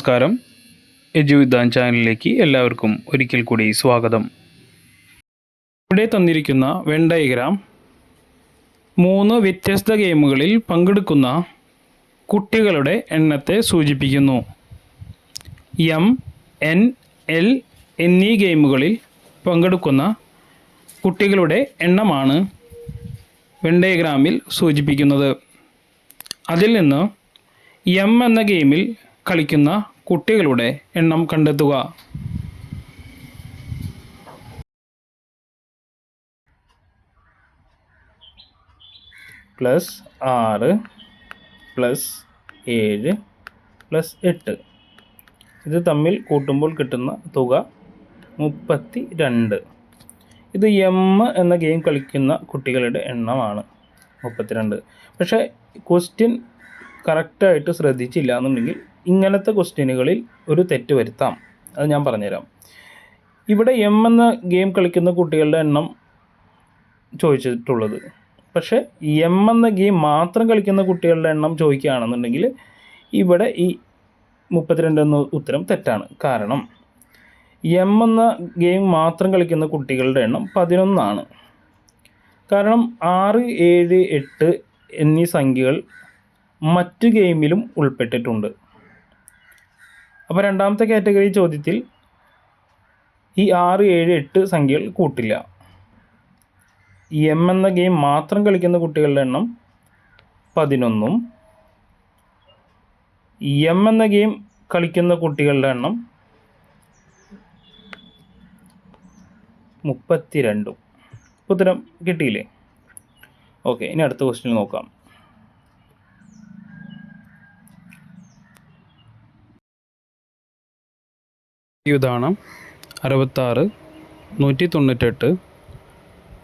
നമസ്കാരം. എജുവിദ്വാൻ ചാനലിലേക്ക് എല്ലാവർക്കും ഒരിക്കൽ കൂടി സ്വാഗതം. ഇവിടെ തന്നിരിക്കുന്ന വെൻ ഡയഗ്രാം 3 വ്യത്യസ്ത ഗെയിമുകളിൽ പങ്കെടുക്കുന്ന കുട്ടികളുടെ എണ്ണത്തെ സൂചിപ്പിക്കുന്നു. എം, എൻ, എൽ എന്നീ ഗെയിമുകളിൽ പങ്കെടുക്കുന്ന കുട്ടികളുടെ എണ്ണമാണ് വെൻ ഡയഗ്രാമിൽ സൂചിപ്പിക്കുന്നത്. അതിൽ നിന്ന് എം എന്ന ഗെയിമിൽ കളിക്കുന്ന കുട്ടികളുടെ എണ്ണം കണ്ടെത്തുക. +6 +7 +8 ഇത് തമ്മിൽ കൂട്ടുമ്പോൾ കിട്ടുന്ന തുക 32. ഇത് എം എന്ന ഗെയിം കളിക്കുന്ന കുട്ടികളുടെ എണ്ണമാണ് 32. പക്ഷേ ക്വസ്റ്റ്യൻ കറക്റ്റായിട്ട് ശ്രദ്ധിച്ചില്ല എന്നുണ്ടെങ്കിൽ ഇങ്ങനത്തെ ക്വസ്റ്റ്യനുകളിൽ ഒരു തെറ്റ് വരുത്താം. അത് ഞാൻ പറഞ്ഞുതരാം. ഇവിടെ എം എന്ന ഗെയിം കളിക്കുന്ന കുട്ടികളുടെ എണ്ണം ചോദിച്ചിട്ടുള്ളത്. പക്ഷേ എം എന്ന ഗെയിം മാത്രം കളിക്കുന്ന കുട്ടികളുടെ എണ്ണം ചോദിക്കുകയാണെന്നുണ്ടെങ്കിൽ ഇവിടെ ഈ 32 എന്ന ഉത്തരം തെറ്റാണ്. കാരണം എം എന്ന ഗെയിം മാത്രം കളിക്കുന്ന കുട്ടികളുടെ എണ്ണം 11 കാരണം 6, 7, 8 എന്നീ സംഖ്യകൾ മറ്റ് ഗെയിമിലും ഉൾപ്പെട്ടിട്ടുണ്ട്. അപ്പോൾ രണ്ടാമത്തെ കാറ്റഗറി ചോദ്യത്തിൽ ഈ 6, 7, 8 സംഖ്യകൾ കൂട്ടില്ല. എം എന്ന ഗെയിം മാത്രം കളിക്കുന്ന കുട്ടികളുടെ എണ്ണം 11ഉം എം എന്ന ഗെയിം കളിക്കുന്ന കുട്ടികളുടെ എണ്ണം 32. ഉത്തരം കിട്ടിയില്ലേ? ഓക്കെ, ഇനി അടുത്ത ക്വസ്റ്റ്യൻ നോക്കാം. ഇതാണ് 66, 198,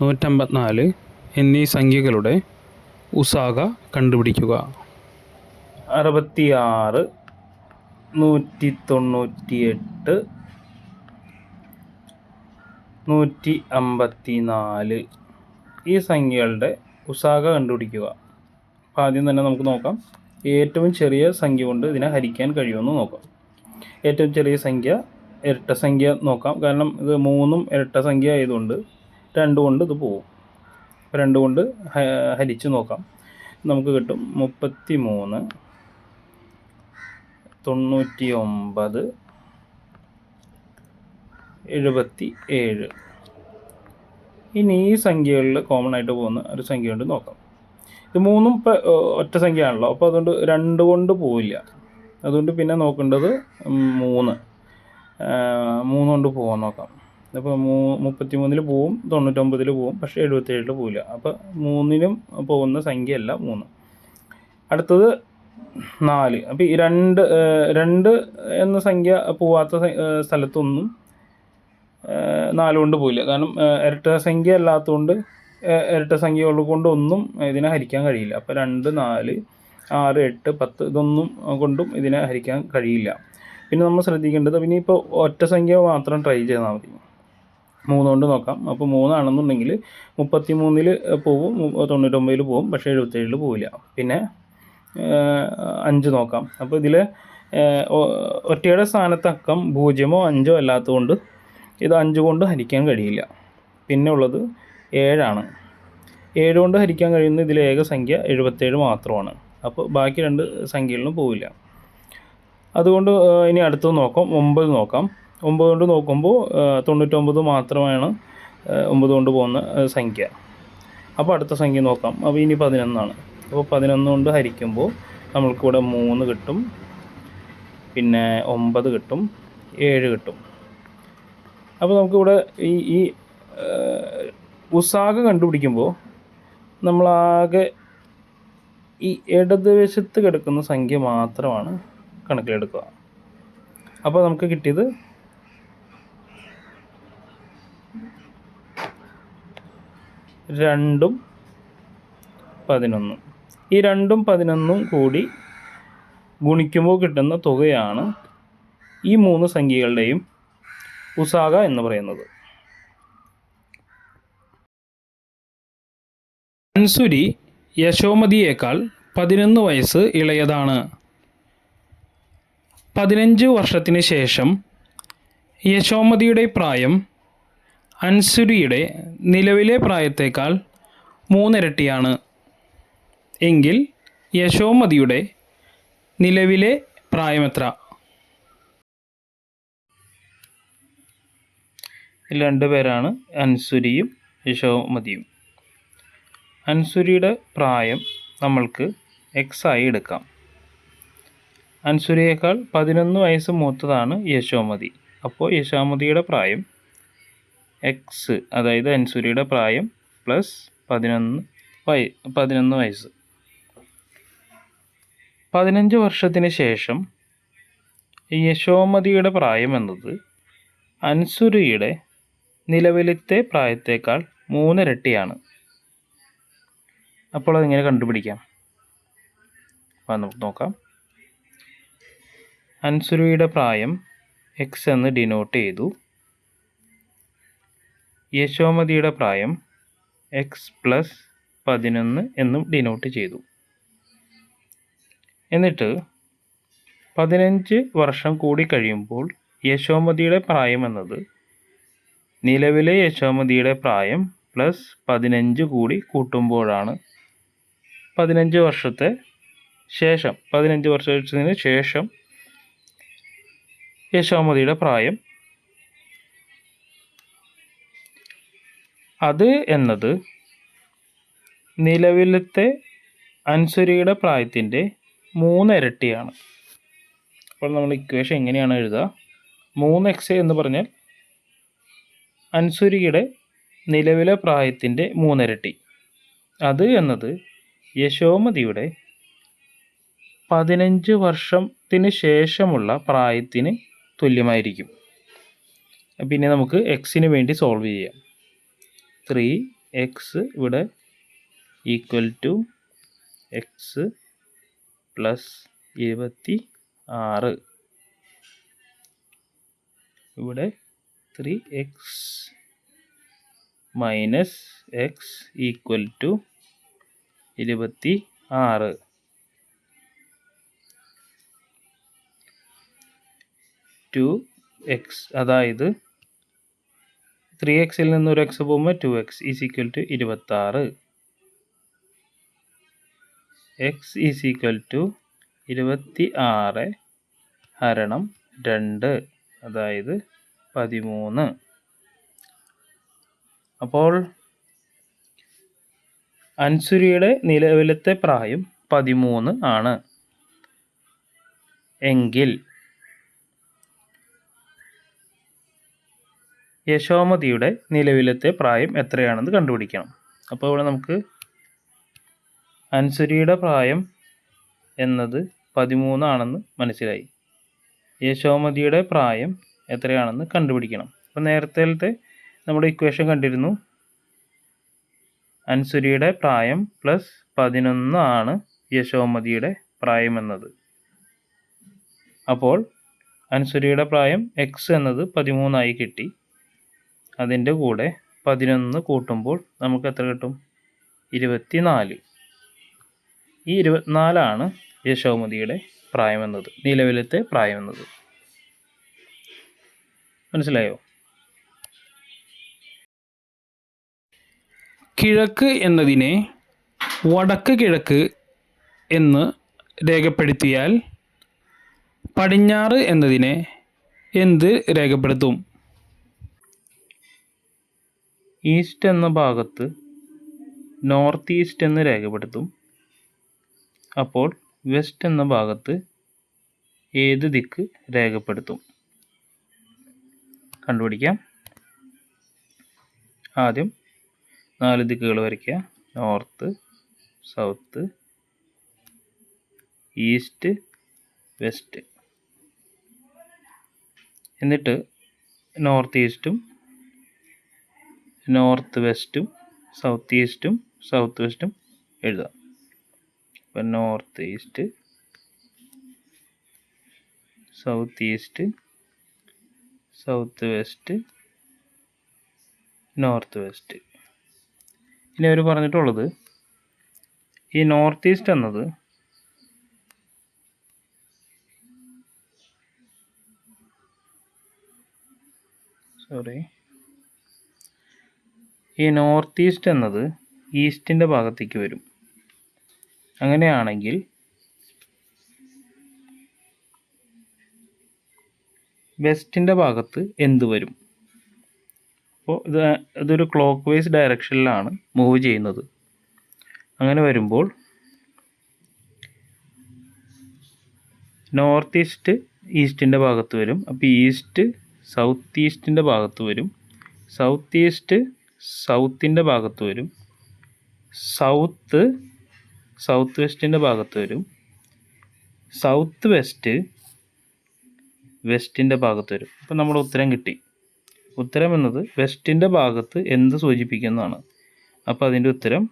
154 എന്നീ സംഖ്യകളുടെ ഉസാഗ കണ്ടുപിടിക്കുക. 66, 198, 154 ഈ സംഖ്യകളുടെ ഉസാഗ കണ്ടുപിടിക്കുക. അപ്പോൾ ആദ്യം തന്നെ നമുക്ക് നോക്കാം ഏറ്റവും ചെറിയ സംഖ്യ കൊണ്ട് ഇതിനെ ഹരിക്കാൻ കഴിയുമെന്ന് നോക്കാം. ഏറ്റവും ചെറിയ സംഖ്യ ഇരട്ട സംഖ്യ നോക്കാം. കാരണം ഇത് 3ഉം ഇരട്ട സംഖ്യ ആയതുകൊണ്ട് 2 കൊണ്ട് ഇത് പോവും. 2 കൊണ്ട് ഹരിച്ച് നോക്കാം. നമുക്ക് കിട്ടും 33, 99, 77. ഇനി ഈ സംഖ്യകളിൽ കോമൺ ആയിട്ട് പോകുന്ന ഒരു സംഖ്യ കൊണ്ട് നോക്കാം. ഇത് 3ഉം ഒറ്റ സംഖ്യയാണല്ലോ, അപ്പോൾ അതുകൊണ്ട് 2 കൊണ്ട് പോവില്ല. അതുകൊണ്ട് പിന്നെ നോക്കേണ്ടത് 3 കൊണ്ട് പോകാൻ നോക്കാം. അപ്പോൾ 33 പോവും, 99 പോവും, പക്ഷേ 77 പോവില്ല. അപ്പോൾ 3നും പോകുന്ന സംഖ്യയല്ല 3. അടുത്തത് 4. അപ്പോൾ ഈ 2 എന്ന സംഖ്യ പോവാത്ത സ്ഥലത്തൊന്നും 4 കൊണ്ട് പോയില്ല. കാരണം ഇരട്ട സംഖ്യ അല്ലാത്തതുകൊണ്ട് ഇരട്ട സംഖ്യകൾ കൊണ്ടൊന്നും ഇതിനെ ഹരിക്കാൻ കഴിയില്ല. അപ്പോൾ 2, 4, 6, 8, 10 ഇതൊന്നും കൊണ്ടും ഇതിനെ ഹരിക്കാൻ കഴിയില്ല. പിന്നെ നമ്മൾ ശ്രദ്ധിക്കേണ്ടത് പിന്നെ ഇപ്പോൾ ഒറ്റ സംഖ്യ മാത്രം ട്രൈ ചെയ്താൽ മതി. 3 കൊണ്ട് നോക്കാം. അപ്പോൾ 3 ആണെന്നുണ്ടെങ്കിൽ 33 പോവും, 99 പോവും, പക്ഷേ 77 പോവില്ല. പിന്നെ 5 നോക്കാം. അപ്പോൾ ഇതിൽ ഒറ്റയുടെ സ്ഥാനത്ത് അക്കം 0 5 അല്ലാത്തതുകൊണ്ട് ഇത് 5 കൊണ്ട് ഹരിക്കാൻ കഴിയില്ല. പിന്നെ ഉള്ളത് 7. 7 കൊണ്ട് ഹരിക്കാൻ കഴിയുന്ന ഇതിലെ ഏക സംഖ്യ 77 മാത്രമാണ്. അപ്പോൾ ബാക്കി 2 സംഖ്യകളിലും പോവില്ല. അതുകൊണ്ട് ഇനി അടുത്തത് നോക്കാം. 9 നോക്കാം. 9 കൊണ്ട് നോക്കുമ്പോൾ 99 മാത്രമാണ് 9 കൊണ്ട് പോകുന്ന സംഖ്യ. അപ്പോൾ അടുത്ത സംഖ്യ നോക്കാം. അപ്പോൾ ഇനി 11. അപ്പോൾ 11 കൊണ്ട് ഹരിക്കുമ്പോൾ നമ്മൾക്കിവിടെ 3 കിട്ടും, പിന്നെ 9 കിട്ടും, 7 കിട്ടും. അപ്പോൾ നമുക്കിവിടെ ഈ ഉസാഗ കണ്ടുപിടിക്കുമ്പോൾ നമ്മളാകെ ഈ ഇടതുവശത്ത് കിടക്കുന്ന സംഖ്യ മാത്രമാണ് കണക്കിലെടുക്കുക. അപ്പോൾ നമുക്ക് കിട്ടിയത് 2ഉം 11. ഈ 2ഉം 11ഉം കൂടി ഗുണിക്കുമ്പോൾ കിട്ടുന്ന തുകയാണ് ഈ 3 സംഖ്യകളുടെയും ഉസാഗ എന്ന് പറയുന്നത്. അൻസുരി യശോമതിയേക്കാൾ 11 വയസ്സ് ഇളയതാണ്. 15 വർഷത്തിന് ശേഷം യശോമതിയുടെ പ്രായം അൻസുരിയുടെ നിലവിലെ പ്രായത്തേക്കാൾ 3 ഇരട്ടിയാണ് എങ്കിൽ യശോമതിയുടെ നിലവിലെ പ്രായമെത്ര? ഇതിൽ 2 പേരാണ് അൻസുരിയും യശോമതിയും. അൻസുരിയുടെ പ്രായം നമ്മൾക്ക് എക്സ് ആയി എടുക്കാം. അൻസുരിയേക്കാൾ 11 വയസ്സ് മൂത്തതാണ് യശോമതി. അപ്പോൾ യശോമതിയുടെ പ്രായം എക്സ്, അതായത് അൻസുരിയുടെ പ്രായം പ്ലസ് 11 വയസ്സ്. 15 വർഷത്തിന് ശേഷം യശോമതിയുടെ പ്രായം എന്നത് അൻസുരിയുടെ നിലവിലത്തെ പ്രായത്തേക്കാൾ 3 ഇരട്ടിയാണ്. അപ്പോൾ അതെങ്ങനെ കണ്ടുപിടിക്കാം? നമുക്ക് നോക്കാം. അൻസുരിയുടെ പ്രായം എക്സ് എന്ന് ഡിനോട്ട് ചെയ്തു. യശോമതിയുടെ പ്രായം എക്സ് പ്ലസ് 11 എന്നും ഡിനോട്ട് ചെയ്തു. എന്നിട്ട് 15 വർഷം കൂടി കഴിയുമ്പോൾ യശോമതിയുടെ പ്രായം എന്നത് നിലവിലെ യശോമതിയുടെ പ്രായം പ്ലസ് 15 കൂടി കൂട്ടുമ്പോഴാണ് 15 വർഷത്തിന് ശേഷം യശോമതിയുടെ പ്രായം. അത് എന്നത് നിലവിലത്തെ അൻസുരിയുടെ പ്രായത്തിൻ്റെ 3 ഇരട്ടിയാണ്. അപ്പോൾ നമ്മൾ ഇക്വേഷൻ എങ്ങനെയാണ് എഴുതുക? 3x എന്ന് പറഞ്ഞാൽ അൻസുരിയുടെ നിലവിലെ പ്രായത്തിൻ്റെ 3 ഇരട്ടി. അത് എന്നത് യശോമതിയുടെ 15 വർഷത്തിന് ശേഷമുള്ള പ്രായത്തിന് തുല്യമായിരിക്കും. പിന്നെ നമുക്ക് എക്സിന് വേണ്ടി സോൾവ് ചെയ്യാം. 3x ഇവിടെ ഈക്വൽ ടു എക്സ് പ്ലസ് 26. ഇവിടെ 3x minus X equal to 26. 2x, അതായത് 3xൽ നിന്ന് ഒരു എക്സ് പോകുമ്പോൾ 2x is equal to 26. X is equal to 26 ഹരണം 2, അതായത് 13. അപ്പോൾ അൻസുരിയുടെ നിലവിലത്തെ പ്രായം 13 ആണ് എങ്കിൽ യശോമതിയുടെ നിലവിലത്തെ പ്രായം എത്രയാണെന്ന് കണ്ടുപിടിക്കണം. അപ്പോൾ ഇവിടെ നമുക്ക് അൻസുരിയുടെ പ്രായം എന്നത് 13 ആണെന്ന് മനസ്സിലായി. യശോമതിയുടെ പ്രായം എത്രയാണെന്ന് കണ്ടുപിടിക്കണം. അപ്പോൾ നേരത്തെ നമ്മുടെ ഇക്വേഷൻ കണ്ടിരുന്നു. അൻസുരിയുടെ പ്രായം പ്ലസ് 11 ആണ് യശോമതിയുടെ പ്രായം എന്നത്. അപ്പോൾ അൻസുരിയുടെ പ്രായം എക്സ് എന്നത് 13 ആയി കിട്ടി. അതിൻ്റെ കൂടെ 11 കൂട്ടുമ്പോൾ നമുക്ക് എത്ര കിട്ടും? 24. ഈ 24 യശോമതിയുടെ പ്രായം എന്നത്, നിലവിലത്തെ പ്രായം എന്നത്. മനസ്സിലായോ? കിഴക്ക് എന്നതിനെ വടക്ക് കിഴക്ക് എന്ന് രേഖപ്പെടുത്തിയാൽ പടിഞ്ഞാറ് എന്നതിനെ എന്ത് രേഖപ്പെടുത്തും? ഈസ്റ്റ് എന്ന ഭാഗത്ത് നോർത്ത് ഈസ്റ്റ് എന്ന് രേഖപ്പെടുത്തും. അപ്പോൾ വെസ്റ്റ് എന്ന ഭാഗത്ത് ഏത് ദിക്ക് രേഖപ്പെടുത്തും? കണ്ടുപിടിക്കാം. ആദ്യം 4 ദിക്കുകൾ വരയ്ക്കുക. North, south, east, west. എന്നിട്ട് നോർത്ത് ഈസ്റ്റും നോർത്ത് വെസ്റ്റും സൗത്ത് ഈസ്റ്റും സൗത്ത് വെസ്റ്റും എഴുതാം. അപ്പം north east, south east, south west, north west. ഇനി അവർ പറഞ്ഞിട്ടുള്ളത് ഈ നോർത്ത് ഈസ്റ്റ് എന്നത് ഈ നോർത്ത് ഈസ്റ്റ് എന്നത് ഈസ്റ്റിൻ്റെ ഭാഗത്തേക്ക് വരും. അങ്ങനെയാണെങ്കിൽ വെസ്റ്റിൻ്റെ ഭാഗത്ത് എന്ത് വരും? അപ്പോൾ ഇതൊരു ക്ലോക്ക് വൈസ് ഡയറക്ഷനിലാണ് മൂവ് ചെയ്യുന്നത്. അങ്ങനെ വരുമ്പോൾ നോർത്ത് ഈസ്റ്റ് ഈസ്റ്റിൻ്റെ ഭാഗത്ത് വരും. അപ്പോൾ ഈസ്റ്റ് സൗത്ത് ഈസ്റ്റിൻ്റെ ഭാഗത്ത് വരും. സൗത്ത് ഈസ്റ്റ് സൗത്തിൻ്റെ ഭാഗത്ത് വരും. സൗത്ത് വെസ്റ്റിൻ്റെ ഭാഗത്ത് വരും. സൗത്ത് വെസ്റ്റ് വെസ്റ്റിൻ്റെ ഭാഗത്ത് വരും. അപ്പോൾ നമ്മുടെ ഉത്തരം കിട്ടി. ഉത്തരം എന്നത് വെസ്റ്റിൻ്റെ ഭാഗത്ത് എന്ത് സൂചിപ്പിക്കുന്നതാണ്. അപ്പോൾ അതിൻ്റെ ഉത്തരം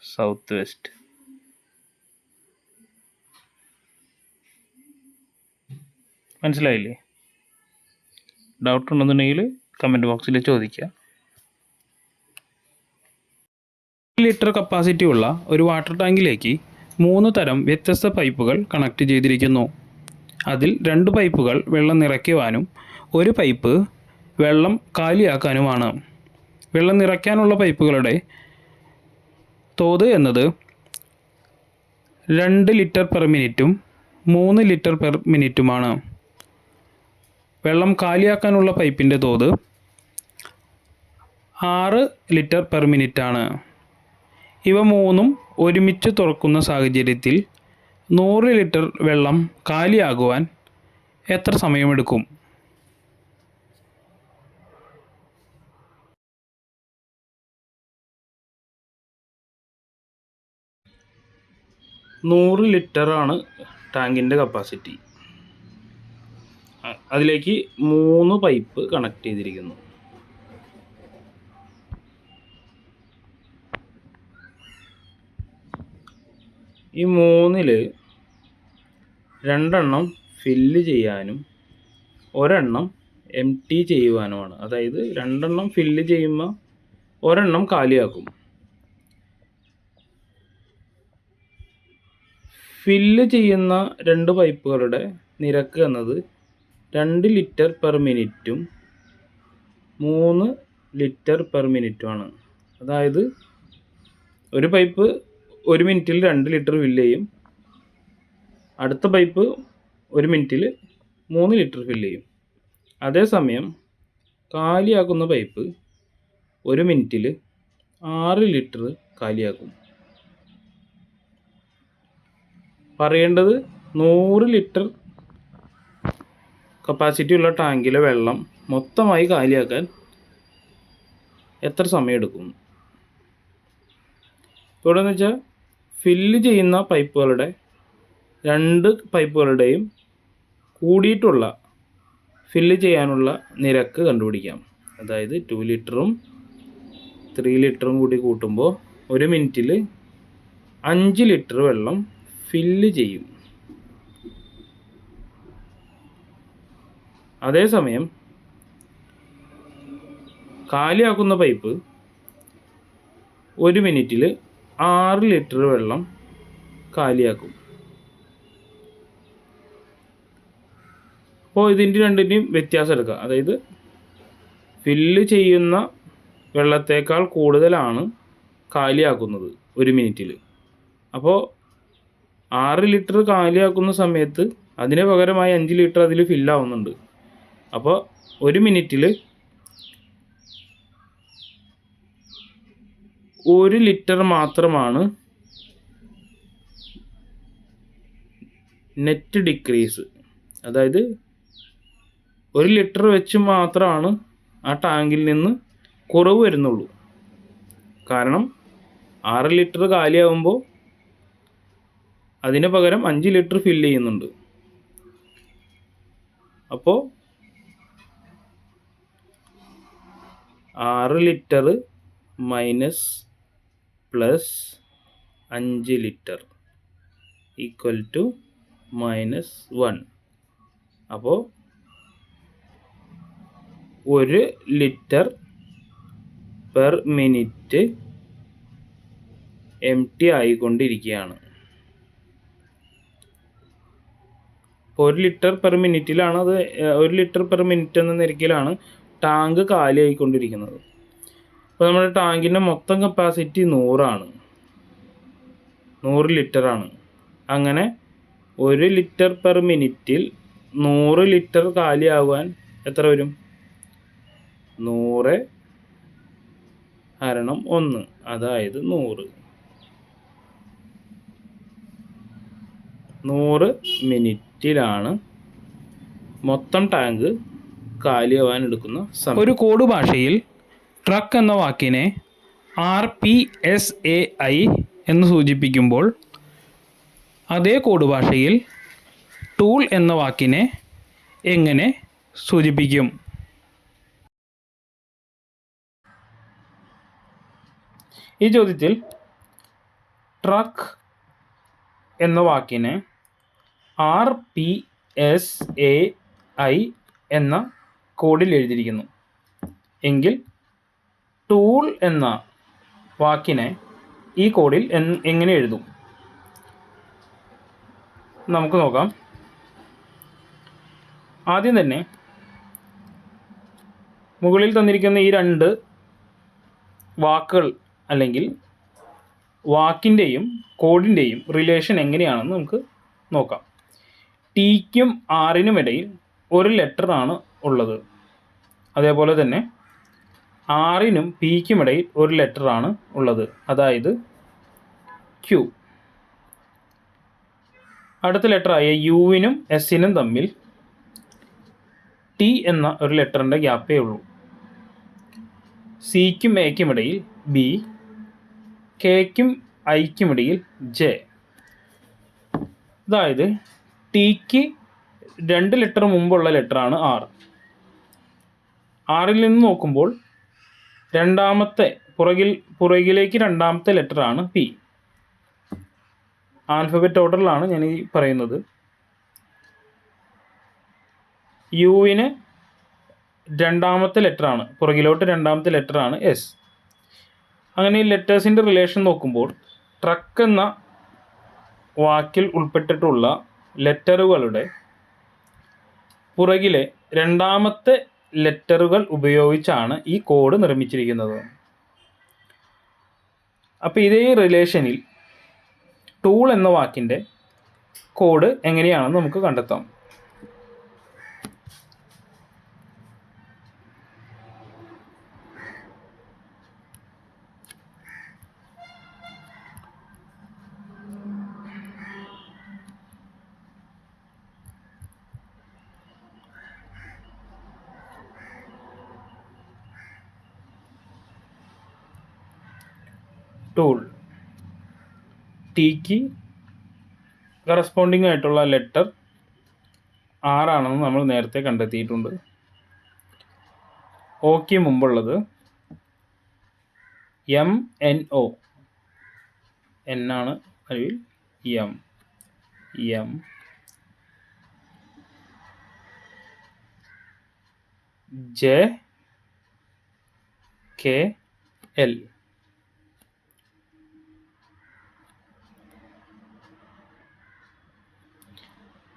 സൗത്ത് വെസ്റ്റ്. മനസ്സിലായില്ലേ? ഡൗട്ട് ഉണ്ടെന്നുണ്ടെങ്കിൽ കമൻറ്റ് ബോക്സിൽ ചോദിക്കുക. ലിറ്റർ കപ്പാസിറ്റി ഉള്ള ഒരു വാട്ടർ ടാങ്കിലേക്ക് 3 തരം വ്യത്യസ്ത പൈപ്പുകൾ കണക്ട് ചെയ്തിരിക്കുന്നു. അതിൽ 2 പൈപ്പുകൾ വെള്ളം നിറയ്ക്കുവാനും 1 പൈപ്പ് വെള്ളം കാലിയാക്കാനുമാണ്. വെള്ളം നിറയ്ക്കാനുള്ള പൈപ്പുകളുടെ തോത് എന്നത് 2 ലിറ്റർ പെർ മിനിറ്റും 3 ലിറ്റർ പെർ മിനിറ്റുമാണ്. വെള്ളം കാലിയാക്കാനുള്ള പൈപ്പിൻ്റെ തോത് 6 ലിറ്റർ പെർ മിനിറ്റാണ്. ഇവ മൂന്നും ഒരുമിച്ച് തുറക്കുന്ന സാഹചര്യത്തിൽ 100 ലിറ്റർ വെള്ളം കാലിയാകുവാൻ എത്ര സമയമെടുക്കും? നൂറ് ലിറ്ററാണ് ടാങ്കിൻ്റെ കപ്പാസിറ്റി. അതിലേക്ക് 3 പൈപ്പ് കണക്ട് ചെയ്തിരിക്കുന്നു. ഈ 3-ൽ 2 ഫില്ല് ചെയ്യാനും 1 എം ടി ചെയ്യുവാനുമാണ്. അതായത് 2 ഫില്ല് ചെയ്യുമ്പോൾ 1 കാലിയാക്കും. ഫില്ല് ചെയ്യുന്ന 2 പൈപ്പുകളുടെ നിരക്ക് എന്നത് 2 ലിറ്റർ പെർ മിനിറ്റും 3 ലിറ്റർ പെർ മിനിറ്റുമാണ്. അതായത് ഒരു പൈപ്പ് 1 മിനിറ്റിൽ 2 ലിറ്റർ ഫില്ല് ചെയ്യും. അടുത്ത പൈപ്പ് 1 മിനിറ്റിൽ 3 ലിറ്റർ ഫില്ല് ചെയ്യും. അതേസമയം കാലിയാക്കുന്ന പൈപ്പ് 1 മിനിറ്റിൽ 6 ലിറ്റർ കാലിയാക്കും. പറയേണ്ടത് 100 ലിറ്റർ കപ്പാസിറ്റി ഉള്ള ടാങ്കിലെ വെള്ളം മൊത്തമായി കാലിയാക്കാൻ എത്ര സമയമെടുക്കും? ഇവിടെ എന്ന് വെച്ചാൽ ഫില്ല് ചെയ്യുന്ന പൈപ്പുകളുടെ 2 പൈപ്പുകളുടെയും കൂടിയിട്ടുള്ള ഫില്ല് ചെയ്യാനുള്ള നിരക്ക് കണ്ടുപിടിക്കാം. അതായത് 2 ലിറ്ററും 3 ലിറ്ററും കൂടി കൂട്ടുമ്പോൾ 1 മിനിറ്റിൽ 5 ലിറ്റർ വെള്ളം ഫില്ല് ചെയ്യും. അതേസമയം കാലിയാക്കുന്ന പൈപ്പ് 1 മിനിറ്റിൽ 6 ലിറ്റർ വെള്ളം കാലിയാക്കും. അപ്പോൾ ഇതിൻ്റെ രണ്ടിൻ്റെയും വ്യത്യാസം എടുക്കുക. അതായത് ഫില്ല് ചെയ്യുന്ന വെള്ളത്തേക്കാൾ കൂടുതലാണ് കാലിയാക്കുന്നത് 1 മിനിറ്റിൽ. അപ്പോൾ 6 ലിറ്റർ കാലിയാക്കുന്ന സമയത്ത് അതിന് പകരമായി 5 ലിറ്റർ അതിൽ ഫില്ലാവുന്നുണ്ട്. അപ്പോൾ 1 മിനിറ്റിൽ 1 ലിറ്റർ മാത്രമാണ് നെറ്റ് ഡിക്രീസ്. അതായത് 1 ലിറ്റർ വെച്ച് മാത്രമാണ് ആ ടാങ്കിൽ നിന്ന് കുറവ് വരുന്നുള്ളൂ. കാരണം 6 ലിറ്റർ കാലിയാവുമ്പോൾ അതിന് പകരം 5 ലിറ്റർ ഫില്ല് ചെയ്യുന്നുണ്ട്. അപ്പോൾ 6 litre minus plus 5 litre equal to -1. അപ്പോൾ 1 litre per minute M T ആയിക്കൊണ്ടിരിക്കുകയാണ്. ഇപ്പോൾ 1 ലിറ്റർ പെർ മിനിറ്റിലാണ് അത് 1 ലിറ്റർ പെർ മിനിറ്റ് എന്ന നിരക്കിലാണ് ടാങ്ക് കാലിയായിക്കൊണ്ടിരിക്കുന്നത്. അപ്പോൾ നമ്മുടെ ടാങ്കിൻ്റെ മൊത്തം കപ്പാസിറ്റി 100 ലിറ്ററാണ്. അങ്ങനെ 1 ലിറ്റർ പെർ മിനിറ്റിൽ 100 ലിറ്റർ കാലിയാവാൻ എത്ര വരും? 100 × 1, അതായത് 100 മിനിറ്റിലാണ് മൊത്തം ടാങ്ക് കാലിയാവാൻ എടുക്കുന്ന സമയം. ഒരു കോഡ് ഭാഷയിൽ ട്രക്ക് എന്ന വാക്കിനെ RPSAI എന്ന് സൂചിപ്പിക്കുമ്പോൾ അതേ കോഡ് ഭാഷയിൽ ടൂൾ എന്ന വാക്കിനെ എങ്ങനെ സൂചിപ്പിക്കും? ഈ ചോദ്യത്തിൽ ട്രക്ക് എന്ന വാക്കിനെ RPSAI എന്ന കോഡിൽ എഴുതിയിരിക്കുന്നു. എങ്കിൽ ടൂൾ എന്ന വാക്കിനെ ഈ കോഡിൽ എങ്ങനെ എഴുതും? നമുക്ക് നോക്കാം. ആദ്യം തന്നെ മുകളിൽ തന്നിരിക്കുന്ന ഈ 2 വാക്കുകൾ അല്ലെങ്കിൽ വാക്കിൻ്റെയും കോഡിൻ്റെയും റിലേഷൻ എങ്ങനെയാണെന്ന് നമുക്ക് നോക്കാം. ടിക്കും ആറിനും ഇടയിൽ ഒരു ലെറ്ററാണ് ഉള്ളത്. അതേപോലെ തന്നെ ആറിനും പിക്കും ഇടയിൽ ഒരു ലെറ്ററാണ് ഉള്ളത്, അതായത് ക്യു. അടുത്ത ലെറ്ററായ യുവിനും എസിനും തമ്മിൽ ടി എന്ന ഒരു ലെറ്ററിൻ്റെ ഗ്യാപ്പേ ഉള്ളൂ. സിക്കും എക്കും ഇടയിൽ ബി, കെക്കും ഐക്കും ഇടയിൽ ജെ. അതായത് ടിക്ക് 2 ലെറ്റർ മുമ്പുള്ള ലെറ്ററാണ് ആർ. ആറിൽ നിന്ന് നോക്കുമ്പോൾ പുറകിലേക്ക് രണ്ടാമത്തെ ലെറ്ററാണ് പി. ആൽഫബറ്റ് ഓർഡറിലാണ് ഞാൻ ഈ പറയുന്നത്. യുവിന് രണ്ടാമത്തെ ലെറ്ററാണ്, പുറകിലോട്ട് രണ്ടാമത്തെ ലെറ്ററാണ് എസ്. അങ്ങനെ ഈ ലെറ്റേഴ്സിൻ്റെ റിലേഷൻ നോക്കുമ്പോൾ ട്രക്ക് എന്ന വാക്കിൽ ഉൾപ്പെട്ടിട്ടുള്ള ലെറ്ററുകളുടെ പുറകിലെ രണ്ടാമത്തെ ലെറ്ററുകൾ ഉപയോഗിച്ചാണ് ഈ കോഡ് നിർമ്മിച്ചിരിക്കുന്നത്. അപ്പോൾ ഇതേ റിലേഷനിൽ ടൂൾ എന്ന വാക്കിൻ്റെ കോഡ് എങ്ങനെയാണെന്ന് നമുക്ക് കണ്ടെത്താം. ടൂൾ ടിക്ക് കറസ്പോണ്ടിങ് ആയിട്ടുള്ള ലെറ്റർ ആറാണെന്ന് നമ്മൾ നേരത്തെ കണ്ടെത്തിയിട്ടുണ്ട്. ഓക്ക് മുമ്പുള്ളത് MNO, എന്നാണ് അതിൽ M JKL.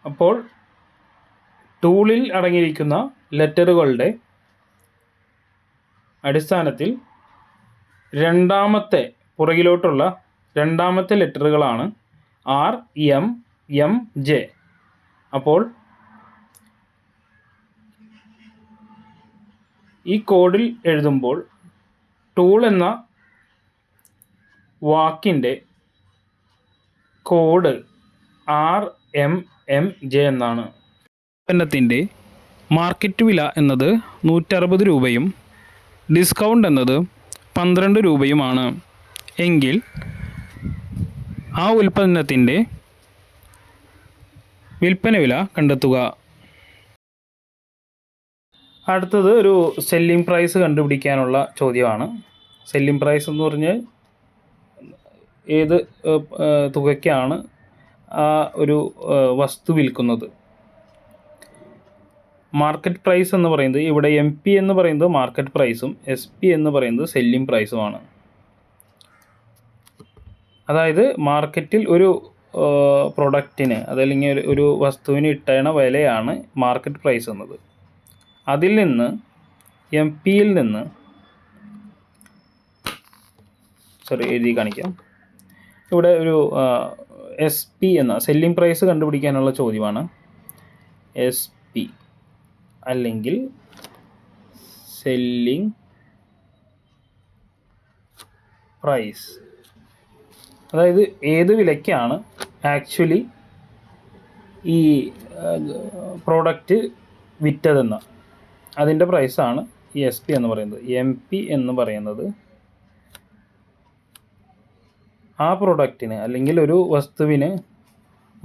അപ്പോൾ ടൂളിൽ അടങ്ങിയിരിക്കുന്ന ലെറ്ററുകളുടെ അടിസ്ഥാനത്തിൽ പുറകിലോട്ടുള്ള രണ്ടാമത്തെ ലെറ്ററുകളാണ് RMMJ. അപ്പോൾ ഈ കോഡിൽ എഴുതുമ്പോൾ ടൂൾ എന്ന വാക്കിൻ്റെ കോഡ് RMMJ എന്നാണ്. ഉൽപ്പന്നത്തിൻ്റെ മാർക്കറ്റ് വില എന്നത് 160 രൂപയും ഡിസ്കൗണ്ട് എന്നത് 12 രൂപയുമാണ്. എങ്കിൽ ആ ഉൽപ്പന്നത്തിൻ്റെ വിൽപ്പന വില കണ്ടെത്തുക. അടുത്തത് ഒരു സെല്ലിംഗ് പ്രൈസ് കണ്ടുപിടിക്കാനുള്ള ചോദ്യമാണ്. സെല്ലിംഗ് പ്രൈസ് എന്ന് പറഞ്ഞാൽ ഏത് തുകയ്ക്കാണ് ആ ഒരു വസ്തു വിൽക്കുന്നത്. മാർക്കറ്റ് പ്രൈസ് എന്ന് പറയുന്നത് ഇവിടെ MP എന്ന് പറയുന്നത് മാർക്കറ്റ് പ്രൈസും SP എന്ന് പറയുന്നത് സെല്ലിംഗ് പ്രൈസുമാണ്. അതായത് മാർക്കറ്റിൽ ഒരു പ്രൊഡക്റ്റിന് അതല്ലെങ്കിൽ ഒരു വസ്തുവിന് ഇട്ടേണ വിലയാണ് മാർക്കറ്റ് പ്രൈസ് എന്നത്. അതിൽ നിന്ന് MP-യിൽ നിന്ന് എഴുതി കാണിക്കാം. ഇവിടെ ഒരു SP എന്ന സെല്ലിംഗ് പ്രൈസ് കണ്ടുപിടിക്കാനുള്ള ചോദ്യമാണ്. SP അല്ലെങ്കിൽ സെല്ലിംഗ് പ്രൈസ്, അതായത് ഏത് വിലയ്ക്കാണ് ആക്ച്വലി ഈ പ്രോഡക്റ്റ് വിറ്റതെന്ന്, അതിൻ്റെ പ്രൈസാണ് ഈ SP എന്ന് പറയുന്നത്. MP എന്ന് പറയുന്നത് ആ പ്രോഡക്റ്റിന് അല്ലെങ്കിൽ ഒരു വസ്തുവിന്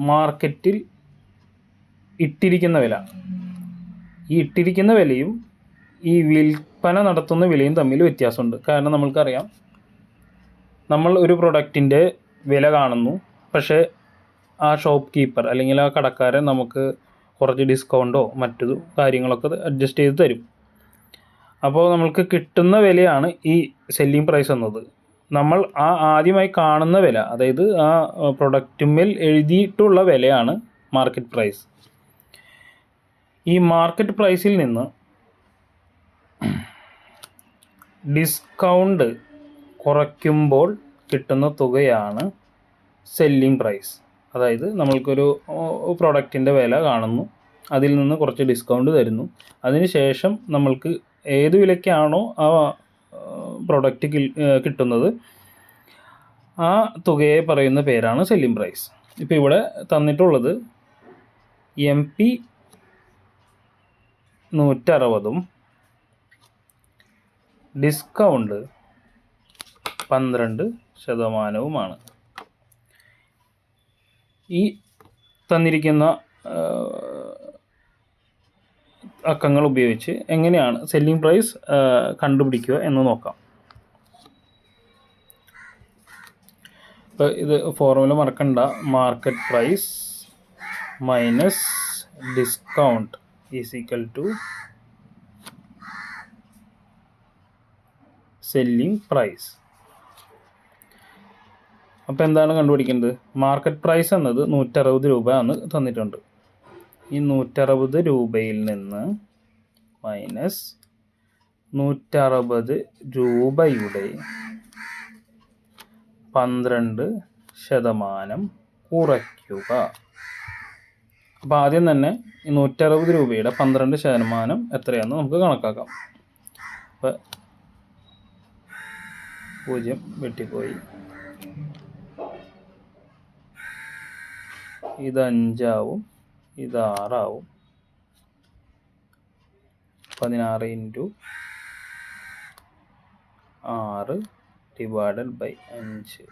മാർക്കറ്റിൽ ഇട്ടിരിക്കുന്ന വില, ഈ ഇട്ടിരിക്കുന്ന വിലയും ഈ വിൽപ്പന നടത്തുന്ന വിലയും തമ്മിൽ വ്യത്യാസമുണ്ട്. കാരണം നമ്മൾക്കറിയാം, നമ്മൾ ഒരു പ്രൊഡക്റ്റിൻ്റെ വില കാണുന്നു, പക്ഷേ ആ ഷോപ്പ് കീപ്പർ അല്ലെങ്കിൽ ആ കടക്കാരൻ നമുക്ക് കുറച്ച് ഡിസ്കൗണ്ടോ മറ്റു കാര്യങ്ങളൊക്കെ അഡ്ജസ്റ്റ് ചെയ്ത് തരും. അപ്പോൾ നമ്മൾക്ക് കിട്ടുന്ന വിലയാണ് ഈ സെല്ലിംഗ് പ്രൈസ് എന്നത്. നമ്മൾ ആ ആദ്യമായി കാണുന്ന വില, അതായത് ആ പ്രൊഡക്റ്റിന്മേൽ എഴുതിയിട്ടുള്ള വിലയാണ് മാർക്കറ്റ് പ്രൈസ്. ഈ മാർക്കറ്റ് പ്രൈസിൽ നിന്ന് ഡിസ്കൗണ്ട് കുറയ്ക്കുമ്പോൾ കിട്ടുന്ന തുകയാണ് സെല്ലിംഗ് പ്രൈസ്. അതായത് നമ്മൾക്കൊരു പ്രോഡക്റ്റിൻ്റെ വില കാണുന്നു, അതിൽ നിന്ന് കുറച്ച് ഡിസ്കൗണ്ട് തരുന്നു, അതിനുശേഷം നമ്മൾക്ക് ഏത് വിലയ്ക്കാണോ ആ പ്രോഡക്റ്റ് കിട്ടുന്നത് ആ തുകയെ പറയുന്ന പേരാണ് സെല്ലിംഗ് പ്രൈസ്. ഇപ്പോൾ ഇവിടെ തന്നിട്ടുള്ളത് MP 160 ഡിസ്കൗണ്ട് 12%. ഈ തന്നിരിക്കുന്ന അക്കങ്ങൾ ഉപയോഗിച്ച് എങ്ങനെയാണ് സെല്ലിംഗ് പ്രൈസ് കണ്ടുപിടിക്കുക എന്ന് നോക്കാം. ഇപ്പോൾ ഇത് ഫോർമുല മറക്കണ്ട. Market price minus discount is equal to selling price. അപ്പോൾ എന്താണ് കണ്ടുപിടിക്കേണ്ടത്? മാർക്കറ്റ് പ്രൈസ് എന്നത് 160 രൂപ എന്ന് തന്നിട്ടുണ്ട്. ഈ 160 രൂപയിൽ നിന്ന് മൈനസ് 160 രൂപയുടെ 12% കുറയ്ക്കുക. അപ്പോൾ ആദ്യം തന്നെ ഈ 160 രൂപയുടെ 12% എത്രയാണെന്ന് നമുക്ക് കണക്കാക്കാം. അപ്പോൾ 0 വെട്ടിപ്പോയി, ഇത് 5 ആവും, ഇത് 6 ആവും. 16 × 6 ഡിവൈഡഡ് ബൈ 5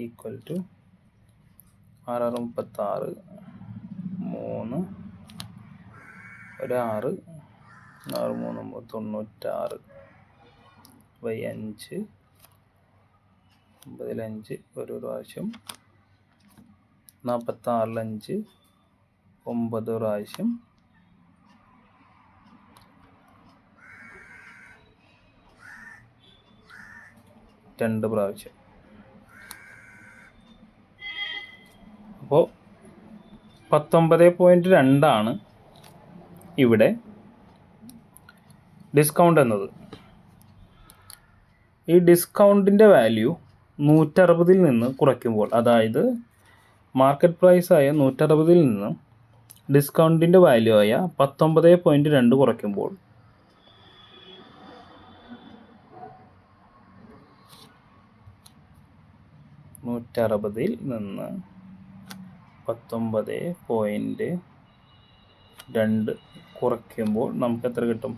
ഈക്വൽ ടു 6 36, 3 ഒരു 6 6 3 96 ബൈ 5, 9 ഒരു പ്രാവശ്യം, 46 9 പ്രാവശ്യം, 2 പ്രാവശ്യം. അപ്പോൾ 19.2 ഇവിടെ ഡിസ്കൗണ്ട് എന്നത്. ഈ ഡിസ്കൗണ്ടിൻ്റെ വാല്യൂ 160 നിന്ന് കുറയ്ക്കുമ്പോൾ, അതായത് മാർക്കറ്റ് പ്രൈസായ 160 നിന്ന് ഡിസ്കൗണ്ടിൻ്റെ വാല്യൂ ആയ 19.2 കുറയ്ക്കുമ്പോൾ 160 നിന്ന് 19.2 കുറയ്ക്കുമ്പോൾ നമുക്ക് എത്ര കിട്ടും?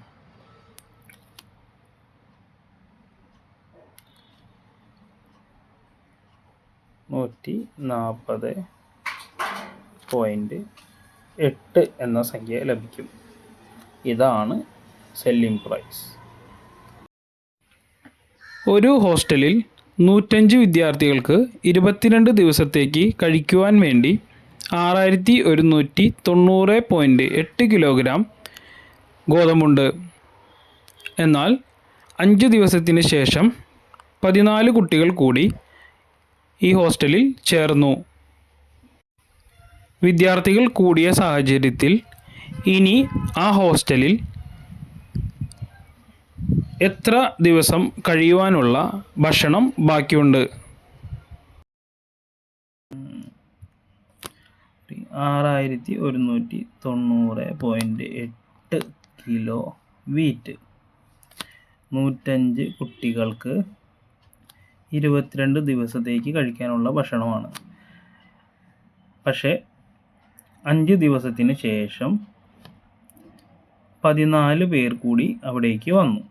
140.8 എന്ന സംഖ്യ ലഭിക്കും. ഇതാണ് സെല്ലിംഗ് പ്രൈസ്. ഒരു ഹോസ്റ്റലിൽ 105 വിദ്യാർത്ഥികൾക്ക് 22 ദിവസത്തേക്ക് കഴിക്കുവാൻ വേണ്ടി 6190.8 കിലോഗ്രാം ഗോതമ്പുണ്ട്. എന്നാൽ 5 ദിവസത്തിന് ശേഷം 14 കുട്ടികൾ കൂടി ഈ ഹോസ്റ്റലിൽ ചേർന്നു. വിദ്യാർത്ഥികൾ കൂടിയ സാഹചര്യത്തിൽ ഇനി ആ ഹോസ്റ്റലിൽ എത്ര ദിവസം കഴിയുവാനുള്ള ഭക്ഷണം ബാക്കിയുണ്ട്? 6190.8 കിലോ വീറ്റ് 105 കുട്ടികൾക്ക് 22 ദിവസത്തേക്ക് കഴിക്കാനുള്ള ഭക്ഷണമാണ്. പക്ഷേ 5 ദിവസത്തിന് ശേഷം 14 പേർ കൂടി അവിടേക്ക് വന്നു.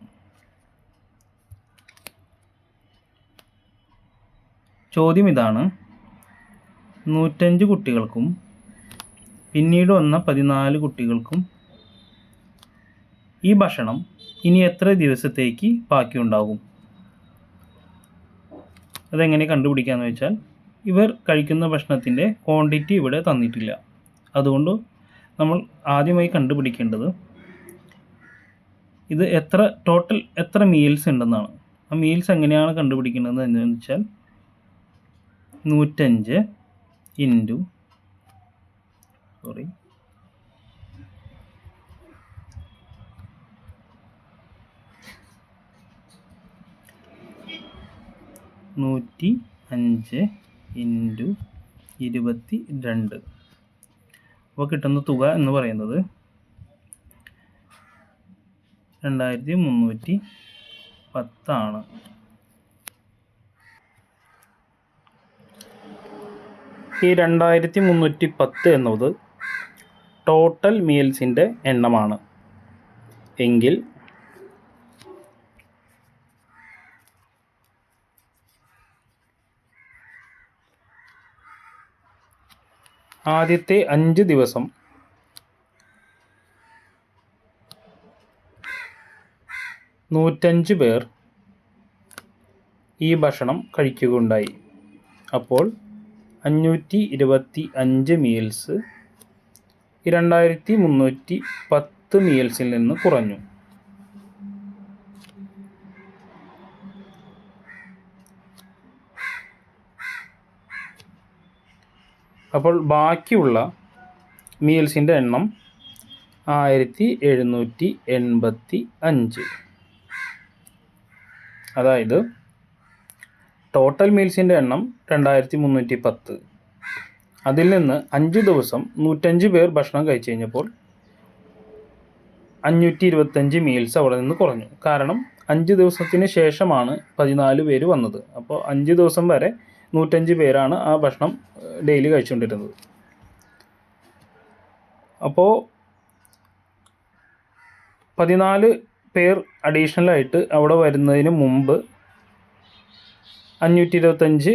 ചോദ്യം ഇതാണ്: 105 കുട്ടികൾക്കും പിന്നീട് വന്ന 14 കുട്ടികൾക്കും ഈ ഭക്ഷണം ഇനി എത്ര ദിവസത്തേക്ക് ബാക്കിയുണ്ടാകും? അതെങ്ങനെ കണ്ടുപിടിക്കാമെന്ന് വെച്ചാൽ, ഇവർ കഴിക്കുന്ന ഭക്ഷണത്തിൻ്റെ ക്വാണ്ടിറ്റി ഇവിടെ തന്നിട്ടില്ല. അതുകൊണ്ട് നമ്മൾ ആദ്യമായി കണ്ടുപിടിക്കേണ്ടത് ഇത് ടോട്ടൽ എത്ര മീൽസ് ഉണ്ടെന്നാണ്. ആ മീൽസ് എങ്ങനെയാണ് കണ്ടുപിടിക്കേണ്ടത് എന്ന് വെച്ചാൽ 105 ഇൻറ്റു 22. അപ്പോൾ കിട്ടുന്ന തുക എന്ന് പറയുന്നത് 2310 ആണ്. ഈ 2310 എന്നത് ടോട്ടൽ മീൽസിൻ്റെ എണ്ണമാണ്. എങ്കിൽ ആദ്യത്തെ 5 ദിവസം 105 പേർ ഈ ഭക്ഷണം കഴിക്കുകയുണ്ടായി. അപ്പോൾ 525 മീൽസ് 2310 മീൽസിൽ നിന്ന് കുറഞ്ഞു. അപ്പോൾ ബാക്കിയുള്ള മീൽസിൻ്റെ എണ്ണം 1785. അതായത് ടോട്ടൽ മീൽസിൻ്റെ എണ്ണം 2310. അതിൽ നിന്ന് 5 ദിവസം 105 പേർ ഭക്ഷണം കഴിച്ചു കഴിഞ്ഞപ്പോൾ 525 മീൽസ് അവിടെ നിന്ന് കുറഞ്ഞു. കാരണം 5 ദിവസത്തിന് ശേഷമാണ് 14 പേര് വന്നത്. അപ്പോൾ 5 ദിവസം വരെ 105 പേരാണ് ആ ഭക്ഷണം ഡെയിലി കഴിച്ചുകൊണ്ടിരുന്നത്. അപ്പോൾ 14 പേർ അഡീഷണലായിട്ട് അവിടെ വരുന്നതിന് മുമ്പ് 525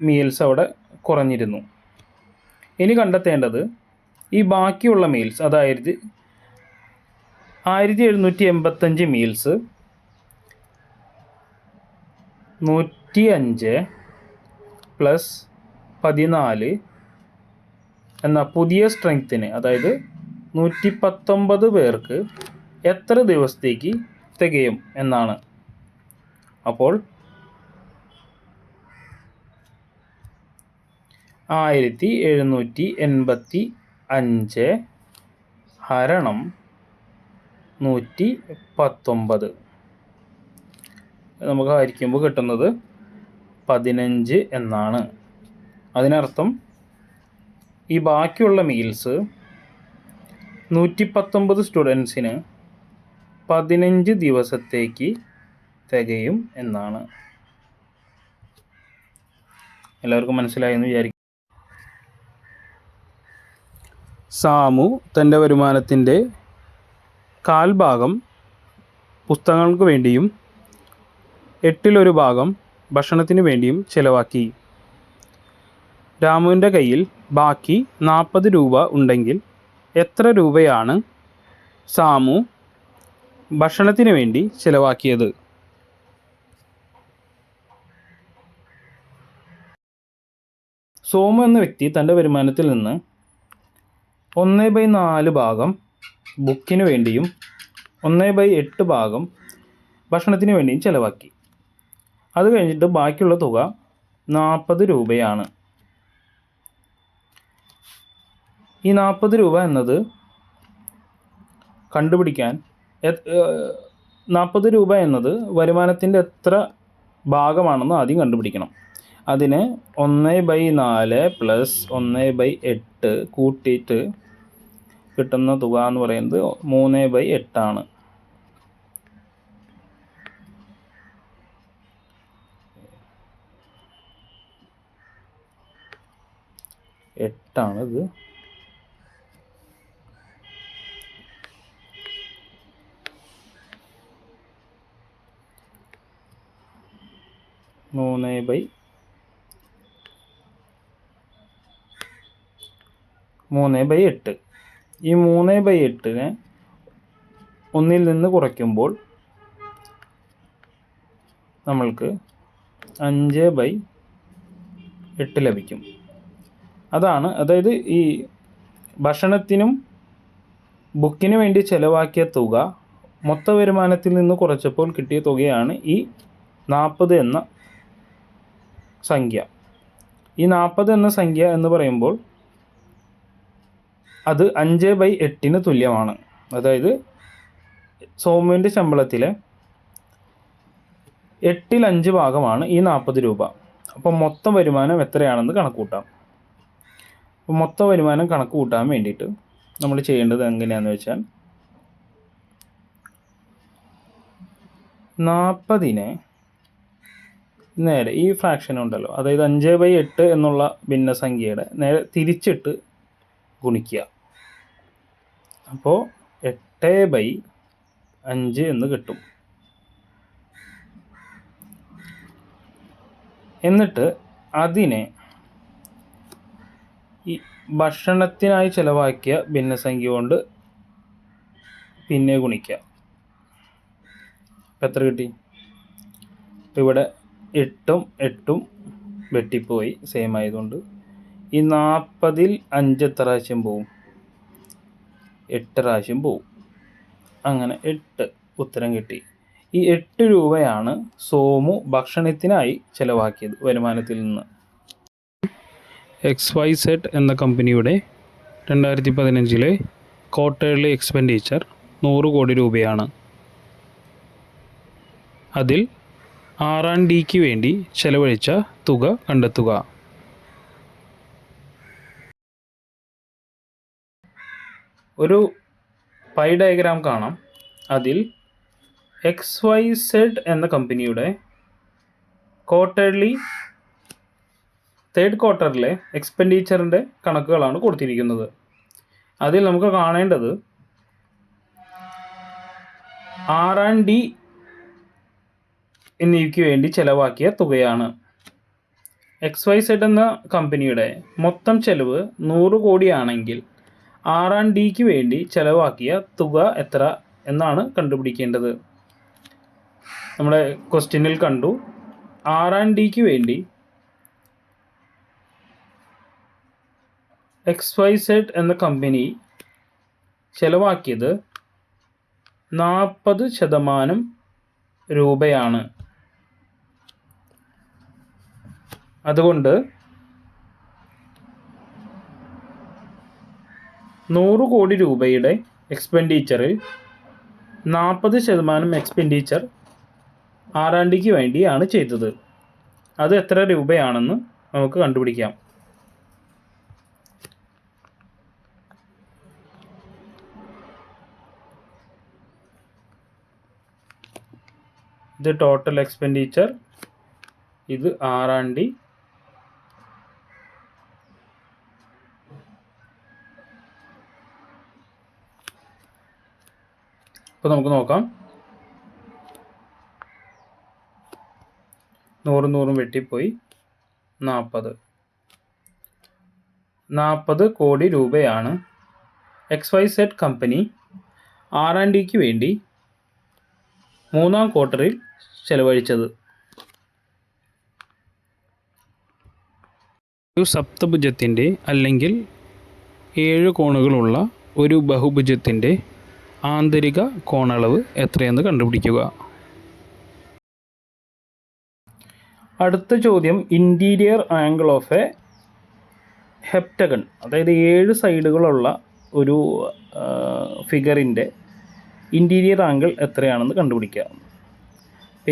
മീൽസ് അവിടെ കുറഞ്ഞിരുന്നു. ഇനി കണ്ടെത്തേണ്ടത് ഈ ബാക്കിയുള്ള മീൽസ്, അതായത് 1785 മീൽസ് 105 പ്ലസ് 14 എന്ന പുതിയ സ്ട്രെങ്ത്തിന്, അതായത് 119 പേർക്ക് എത്ര ദിവസത്തേക്ക് തികയും എന്നാണ്. അപ്പോൾ 1785 ഹരണം 119 നമുക്ക് ഹരിക്കുമ്പോൾ കിട്ടുന്നത് 15 എന്നാണ്. അതിനർത്ഥം ഈ ബാക്കിയുള്ള മീൽസ് 119 സ്റ്റുഡൻസിന് 15 ദിവസത്തേക്ക് തികയും എന്നാണ്. എല്ലാവർക്കും മനസ്സിലായെന്ന് വിചാരിക്കും. സാമു തൻ്റെ വരുമാനത്തിൻ്റെ 1/4 ഭാഗം പുസ്തകങ്ങൾക്ക് വേണ്ടിയും 8/1 ഭാഗം ഭക്ഷണത്തിന് വേണ്ടിയും ചിലവാക്കി. രാമുവിൻ്റെ കയ്യിൽ ബാക്കി 40 രൂപ ഉണ്ടെങ്കിൽ എത്ര രൂപയാണ് സാമു ഭക്ഷണത്തിന് വേണ്ടി ചിലവാക്കിയത്? സോമു എന്ന വ്യക്തി തൻ്റെ വരുമാനത്തിൽ നിന്ന് 1/4 ഭാഗം ബുക്കിന് വേണ്ടിയും 1/8 ഭാഗം ഭക്ഷണത്തിന് വേണ്ടിയും ചിലവാക്കി. അത് കഴിഞ്ഞിട്ട് ബാക്കിയുള്ള തുക 40 രൂപയാണ്. ഈ 40 രൂപ എന്നത് കണ്ടുപിടിക്കാൻ 40 രൂപ എന്നത് വരുമാനത്തിൻ്റെ എത്ര ഭാഗമാണെന്ന് ആദ്യം കണ്ടുപിടിക്കണം. അതിന് 1/4 പ്ലസ് 1/8 കൂട്ടിയിട്ട് കിട്ടുന്ന തുക എന്ന് പറയുന്നത് 3/8 ആണ്. എട്ടാണിത്. മൂന്ന് ബൈ 8. ഈ 3/8 ഒന്നിൽ നിന്ന് കുറയ്ക്കുമ്പോൾ നമ്മൾക്ക് 5/8 ലഭിക്കും. അതായത് ഈ ഭക്ഷണത്തിനും ബുക്കിന് വേണ്ടി ചിലവാക്കിയ തുക മൊത്ത വരുമാനത്തിൽ നിന്ന് കുറച്ചപ്പോൾ കിട്ടിയ തുകയാണ് ഈ 40 എന്ന സംഖ്യ. ഈ 40 എന്ന സംഖ്യ എന്ന് പറയുമ്പോൾ അത് 5/8 തുല്യമാണ്. അതായത് സോമുവിൻ്റെ ശമ്പളത്തിലെ 8/5 ഭാഗമാണ് ഈ 40 രൂപ. അപ്പോൾ മൊത്തം വരുമാനം എത്രയാണെന്ന് കണക്കൂട്ടാം. അപ്പോൾ മൊത്തം വരുമാനം കണക്ക് കൂട്ടാൻ വേണ്ടിയിട്ട് നമ്മൾ ചെയ്യേണ്ടത് എങ്ങനെയാണെന്ന് വെച്ചാൽ 40 നേരെ ഈ ഫ്രാക്ഷൻ ഉണ്ടല്ലോ, അതായത് 5/8 എന്നുള്ള ഭിന്നസംഖ്യയുടെ നേരെ തിരിച്ചിട്ട് ഗുണിക്കുക. അപ്പോൾ 8/5 എന്ന് കിട്ടും. എന്നിട്ട് അതിനെ ഈ ഭക്ഷണത്തിനായി ചിലവാക്കിയ ഭിന്നസംഖ്യ കൊണ്ട് പിന്നെ ഗുണിക്കുക. ഇപ്പം എത്ര കിട്ടി? ഇവിടെ 8 വെട്ടിപ്പോയി, സെയിം ആയതുകൊണ്ട്. ഈ 40-ൽ 5 എത്ര പ്രാവശ്യം പോവും? 8 പ്രാവശ്യം പോവും. അങ്ങനെ 8 ഉത്തരം കിട്ടി. ഈ 8 രൂപയാണ് സോമു ഭക്ഷണത്തിനായി ചിലവാക്കിയത് വരുമാനത്തിൽ നിന്ന്. XYZ എന്ന കമ്പനിയുടെ 2015 ക്വാർട്ടർലി എക്സ്പെൻഡിച്ചർ 100 കോടി രൂപയാണ്. അതിൽ R&Dക്ക് വേണ്ടി ചെലവഴിച്ച തുക കണ്ടെത്തുക. ഒരു പൈ ഡയഗ്രാം കാണാം. അതിൽ XYZ എന്ന കമ്പനിയുടെ തേർഡ് ക്വാർട്ടറിലെ എക്സ്പെൻഡിച്ചറിൻ്റെ കണക്കുകളാണ് കൊടുത്തിരിക്കുന്നത്. അതിൽ നമുക്ക് കാണേണ്ടത് R&D എന്നിവയ്ക്ക് വേണ്ടി ചിലവാക്കിയ തുകയാണ്. XYZ എന്ന കമ്പനിയുടെ മൊത്തം ചെലവ് 100 കോടിയാണെങ്കിൽ R&Dക്ക് വേണ്ടി ചിലവാക്കിയ തുക എത്ര എന്നാണ് കണ്ടുപിടിക്കേണ്ടത്. നമ്മുടെ ക്വസ്റ്റ്യനിൽ കണ്ടു, R&Dക്ക് വേണ്ടി XYZ എന്ന കമ്പനി ചിലവാക്കിയത് 40% രൂപയാണ്. അതുകൊണ്ട് 100 കോടി രൂപയുടെ എക്സ്പെൻഡിച്ചറിൽ 40% എക്സ്പെൻഡിച്ചർ R&Dക്ക് വേണ്ടിയാണ് ചെയ്തത്. അത് എത്ര രൂപയാണെന്ന് നമുക്ക് കണ്ടുപിടിക്കാം. ഇത് ടോട്ടൽ എക്സ്പെൻഡിച്ചർ, ഇത് R&D. ഇപ്പോൾ നമുക്ക് നോക്കാം. 100 വെട്ടിപ്പോയി. 40 കോടി രൂപയാണ് XYZ കമ്പനി R&Dക്ക് വേണ്ടി 3-ാം ക്വാർട്ടറിൽ ചെലവഴിച്ചത്. ഒരു സപ്തഭുജത്തിൻ്റെ അല്ലെങ്കിൽ 7 കോണുകളുള്ള ഒരു ബഹുഭുജത്തിൻ്റെ ആന്തരിക കോണളവ് എത്രയെന്ന് കണ്ടുപിടിക്കുക. അടുത്ത ചോദ്യം, interior angle of A heptagon, അതായത് 7 സൈഡുകളുള്ള ഒരു ഫിഗറിൻ്റെ ഇൻറ്റീരിയർ ആംഗിൾ എത്രയാണെന്ന് കണ്ടുപിടിക്കുക.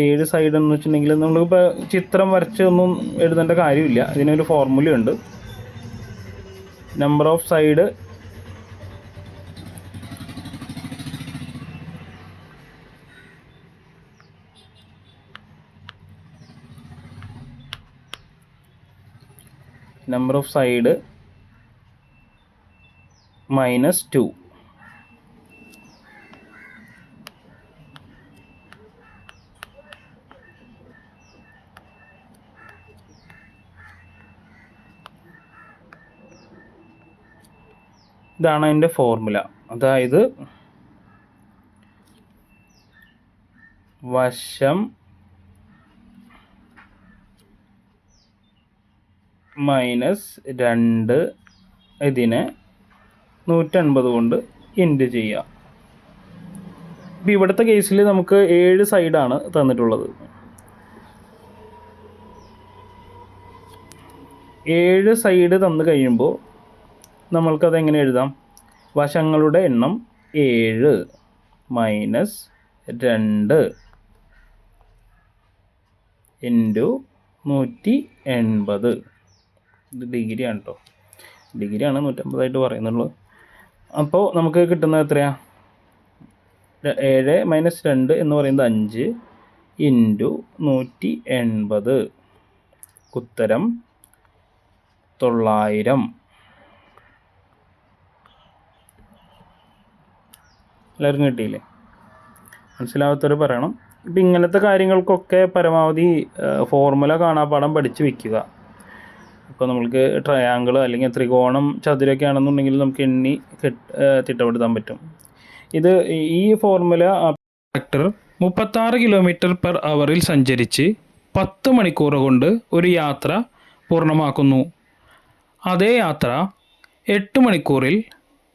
7 സൈഡ് എന്ന് വെച്ചിട്ടുണ്ടെങ്കിൽ നമ്മളിപ്പോൾ ചിത്രം വരച്ച് ഒന്നും എഴുതേണ്ട കാര്യമില്ല. ഇതിനൊരു ഫോർമുലയുണ്ട്. Number of side -2. ഇതാണ് അതിൻ്റെ ഫോർമുല. അതായത് വശം -2 ഇതിനെ 180 കൊണ്ട് ഇൻറ്റു ചെയ്യുക. ഇപ്പോൾ ഇവിടുത്തെ കേസിൽ നമുക്ക് 7 സൈഡാണ് തന്നിട്ടുള്ളത്. 7 സൈഡ് തന്നു കഴിയുമ്പോൾ നമ്മൾക്കതെങ്ങനെ എഴുതാം? വശങ്ങളുടെ എണ്ണം 7 - 2 ഇൻറ്റു 180. ഇത് ഡിഗ്രിയാണ് കേട്ടോ. ഡിഗ്രിയാണ് 180 പറയുന്നുള്ളൂ. അപ്പോൾ നമുക്ക് കിട്ടുന്നത് എത്രയാണ്? 7 - 2 എന്ന് പറയുന്നത് 5 ഇൻറ്റു 180. ഉത്തരം 900. എല്ലാവർക്കും കിട്ടിയില്ലേ? മനസ്സിലാവാത്തവർ പറയണം. ഇപ്പം ഇങ്ങനത്തെ കാര്യങ്ങൾക്കൊക്കെ പരമാവധി ഫോർമുല കാണാപ്പാഠം പഠിച്ച് വയ്ക്കുക. ഇപ്പോൾ നമ്മൾക്ക് ട്രയാങ്കിൾ അല്ലെങ്കിൽ ത്രികോണം ചതുരമൊക്കെ ആണെന്നുണ്ടെങ്കിൽ നമുക്ക് എണ്ണി തിട്ടപ്പെടുത്താൻ പറ്റും. ഈ ഫോർമുല ട്രാക്ടർ 36 km/h സഞ്ചരിച്ച് 10 മണിക്കൂർ കൊണ്ട് ഒരു യാത്ര പൂർണ്ണമാക്കുന്നു. അതേ യാത്ര 8 മണിക്കൂറിൽ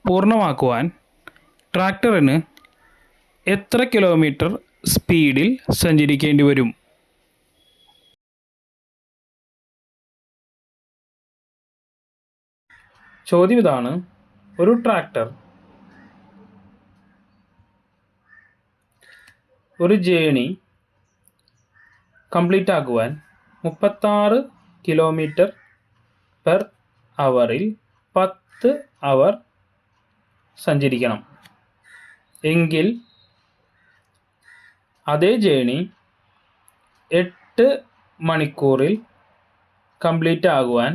പൂർണ്ണമാക്കുവാൻ ട്രാക്ടറിന് എത്ര കിലോമീറ്റർ സ്പീഡിൽ സഞ്ചരിക്കേണ്ടി വരും? ചോദ്യം ഇതാണ്. ഒരു ട്രാക്ടർ ഒരു ജേണി കംപ്ലീറ്റ് ആക്കുവാൻ 36 km/h 10 അവർ സഞ്ചരിക്കണം എങ്കിൽ അതേ ജേണി 8 മണിക്കൂറിൽ കംപ്ലീറ്റ് ആകുവാൻ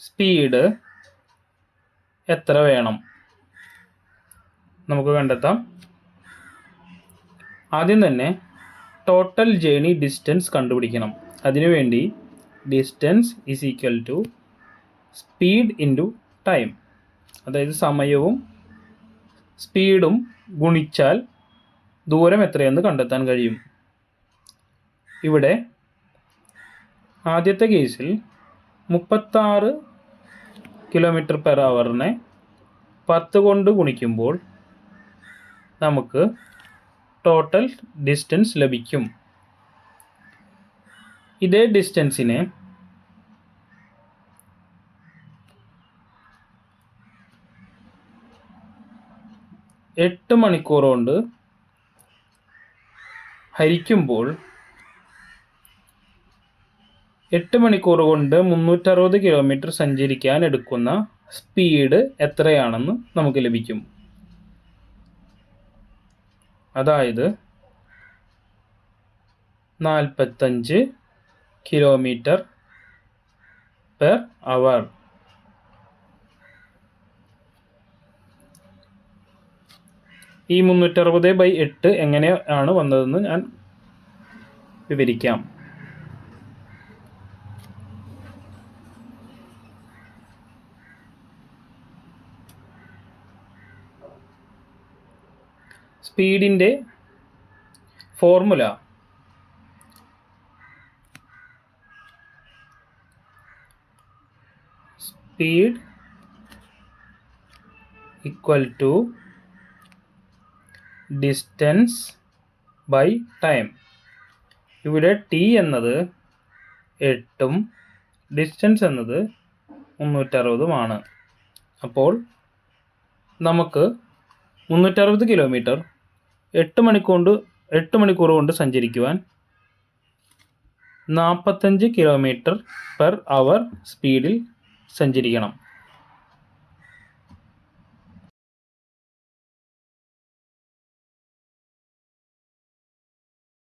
സ്പീഡ് എത്ര വേണം? നമുക്ക് കണ്ടെത്താം. ആദ്യം തന്നെ ടോട്ടൽ ജേണി ഡിസ്റ്റൻസ് കണ്ടുപിടിക്കണം. അതിനുവേണ്ടി distance is equal to speed into time, അതായത് സമയവും സ്പീഡും ഗുണിച്ചാൽ ദൂരം എത്രയെന്ന് കണ്ടെത്താൻ കഴിയും. ഇവിടെ ആദ്യത്തെ കേസിൽ 36 km/h 10 കൊണ്ട് ഗുണിക്കുമ്പോൾ നമുക്ക് ടോട്ടൽ ഡിസ്റ്റൻസ് ലഭിക്കും. ഇതേ ഡിസ്റ്റൻസിനെ 8 മണിക്കൂർ കൊണ്ട് ഹരിക്കുമ്പോൾ 8 മണിക്കൂർ കൊണ്ട് 360 km സഞ്ചരിക്കാൻ എടുക്കുന്ന സ്പീഡ് എത്രയാണെന്ന് നമുക്ക് ലഭിക്കും. അതായത് 45 km/h. ഈ 360/8 എങ്ങനെയാണ് വന്നതെന്ന് ഞാൻ വിവരിക്കാം. സ്പീഡിൻ്റെ formula speed equal to distance by time. ഇവിടെ ടി എന്നത് 8ഉം ഡിസ്റ്റൻസ് എന്നത് 360ഉമാണ്. അപ്പോൾ നമുക്ക് 360 കിലോമീറ്റർ 8 മണിക്കൂർ കൊണ്ട് സഞ്ചരിക്കുവാൻ 45 km/h സ്പീഡിൽ സഞ്ചരിക്കണം.